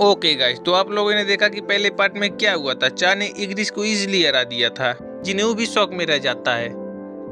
Okay guys, तो आप लोगों ने देखा कि पहले पार्ट में क्या हुआ था। चा ने इग्रिस को इजिली हरा दिया था। जिन्हें भी शौक में रह जाता है।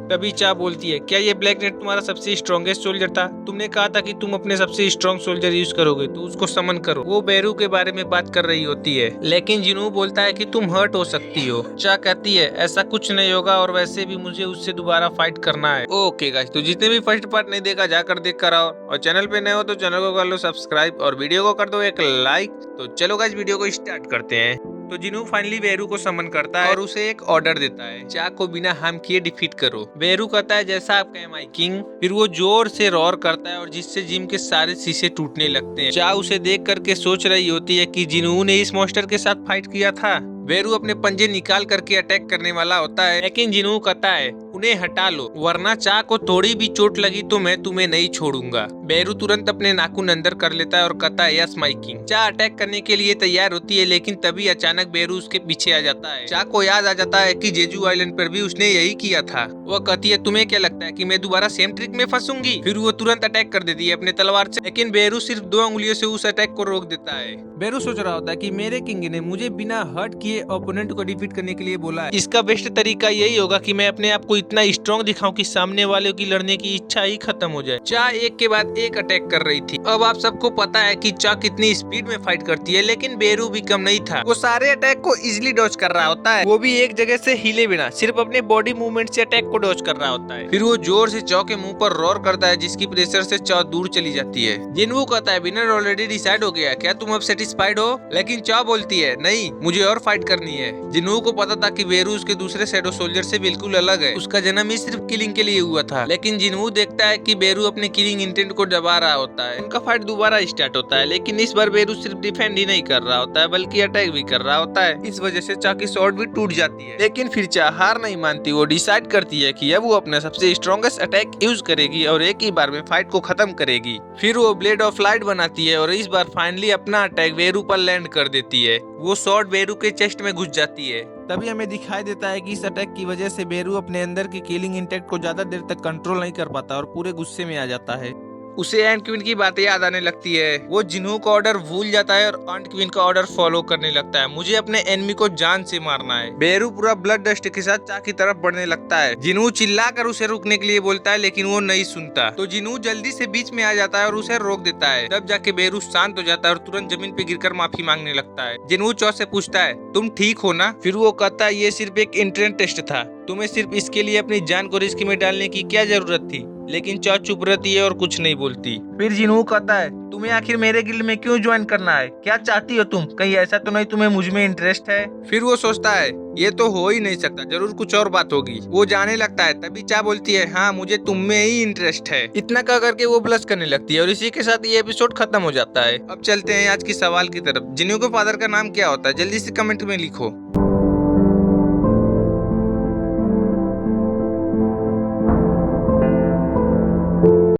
तभी चा बोलती है, क्या ये ब्लैक नेट तुम्हारा सबसे स्ट्रॉन्गेस्ट सोल्जर था? तुमने कहा था कि तुम अपने सबसे स्ट्रॉन्ग सोल्जर यूज करोगे, तो उसको समन करो। वो बेरू के बारे में बात कर रही होती है, लेकिन जिनू बोलता है कि तुम हर्ट हो सकती हो। चा कहती है ऐसा कुछ नहीं होगा, और वैसे भी मुझे उससे दोबारा फाइट करना है। ओके गाइस, तो जितने भी फर्स्ट पार्ट नहीं देखा जाकर देख कर आओ, और चैनल पे नए हो तो चैनल को कर लो सब्सक्राइब और वीडियो को कर दो एक लाइक। तो चलो गाइस, वीडियो को स्टार्ट करते हैं। तो जिनू फाइनली बेरू को समन करता है और उसे एक ऑर्डर देता है, चा को बिना हार्म किए डिफीट करो। बेरू कहता है जैसा आप कहें माय किंग। फिर वो जोर से रोर करता है और जिससे जिम के सारे शीशे टूटने लगते हैं। चा उसे देख करके सोच रही होती है कि जिनू ने इस मॉन्स्टर के साथ फाइट किया था। बेरू अपने पंजे निकाल करके अटैक करने वाला होता है, लेकिन जिनू कहता है उन्हें हटा लो, वरना चा को थोड़ी भी चोट लगी तो मैं तुम्हें नहीं छोड़ूंगा। बेरू तुरंत अपने नाखून अंदर कर लेता है और कहता है यस माय किंग। चा अटैक करने के लिए तैयार होती है, लेकिन तभी अचानक बेरू उसके पीछे आ जाता है। चा को याद आ जाता है कि जेजू आइलैंड पर भी उसने यही किया था। वो कहती है तुम्हें क्या लगता है कि मैं दोबारा सेम ट्रिक में फंसूंगी? फिर वो तुरंत अटैक कर देती है अपने तलवार से, लेकिन बेरू सिर्फ 2 उंगलियों से उस अटैक को रोक देता है। बेरू सोच रहा होता है कि मेरे किंग ने मुझे बिना हर्ट किए ओपोनेंट को डिफीट करने के लिए बोला है। इसका बेस्ट तरीका यही होगा कि मैं अपने आप को इतना स्ट्रॉन्ग दिखाऊं कि सामने वाले की लड़ने की इच्छा ही खत्म हो जाए। चा एक के बाद एक अटैक कर रही थी। अब आप सबको पता है कि चा कितनी स्पीड में फाइट करती है, लेकिन बेरू भी कम नहीं था। वो सारे अटैक को इजिली डॉज कर रहा होता है, वो भी एक जगह से हिले बिना, सिर्फ अपने बॉडी मूवमेंट से अटैक को डॉज कर रहा होता है। फिर वो जोर से चा के मुंह पर रोर करता है, जिसकी प्रेशर से चा दूर चली जाती है। जिनवू कहता है विनर ऑलरेडी डिसाइड हो गया, क्या तुम अब सेटिस्फाइड हो? लेकिन चा बोलती है नहीं, मुझे और फाइट करनी है। जिनवू को पता था कि बेरू उसके दूसरे शैडो सोल्जर से बिल्कुल अलग है। उसका जन्म ही सिर्फ किलिंग के लिए हुआ था, लेकिन जिनवू देखता है कि बेरू अपने किलिंग इंटेंट को दबा रहा होता है। उनका फाइट दोबारा स्टार्ट होता है, लेकिन इस बार बेरू सिर्फ डिफेंड ही नहीं कर रहा होता है, बल्कि अटैक भी कर रहा होता है। इस वजह से चा की स्वॉर्ड भी टूट जाती है, लेकिन फिर चा हार नहीं मानती। वो डिसाइड करती है कि अब वो अपना सबसे स्ट्रॉन्गेस्ट अटैक यूज करेगी और एक ही बार में फाइट को खत्म करेगी। फिर वो ब्लेड ऑफ लाइट बनाती है और इस बार फाइनली अपना अटैक बेरू पर लैंड कर देती है। वो शॉट बेरू के चेस्ट में घुस जाती है। तभी हमें दिखाई देता है कि इस अटैक की वजह से बेरू अपने अंदर की किलिंग इंटेक्ट को ज्यादा देर तक कंट्रोल नहीं कर पाता और पूरे गुस्से में आ जाता है। उसे एंड क्वीन की बातें याद आने लगती है। वो जिन्हू का ऑर्डर भूल जाता है और आंट क्वीन का ऑर्डर फॉलो करने लगता है। मुझे अपने एनिमी को जान से मारना है। बेरू पूरा ब्लड डस्ट के साथ चा की तरफ बढ़ने लगता है। जिन्हू चिल्लाकर उसे रुकने के लिए बोलता है, लेकिन वो नहीं सुनता। तो जिन्हू जल्दी से बीच में आ जाता है और उसे रोक देता है। तब जाके बेरू शांत हो जाता है और तुरंत जमीन पे गिरकर माफी मांगने लगता है। जिन्हू चा से पूछता है तुम ठीक हो ना? फिर वो कहता है ये सिर्फ एक एंट्रेंस टेस्ट था, तुम्हें सिर्फ इसके लिए अपनी जान को रिस्क में डालने की क्या जरूरत थी? लेकिन चा चुप रहती है और कुछ नहीं बोलती। फिर जिनू कहता है तुम्हें आखिर मेरे गिल्ड में क्यों ज्वाइन करना है? क्या चाहती हो तुम? कहीं ऐसा तो नहीं तुम्हें मुझ में इंटरेस्ट है? फिर वो सोचता है ये तो हो ही नहीं सकता, जरूर कुछ और बात होगी। वो जाने लगता है, तभी चा बोलती है हाँ मुझे तुम में ही इंटरेस्ट है। इतना कह करके वो ब्लश करने लगती है और इसी के साथ ये एपिसोड खत्म हो जाता है। अब चलते हैं आज की सवाल की तरफ। जिन्हू के फादर का नाम क्या होता है? जल्दी से कमेंट में लिखो।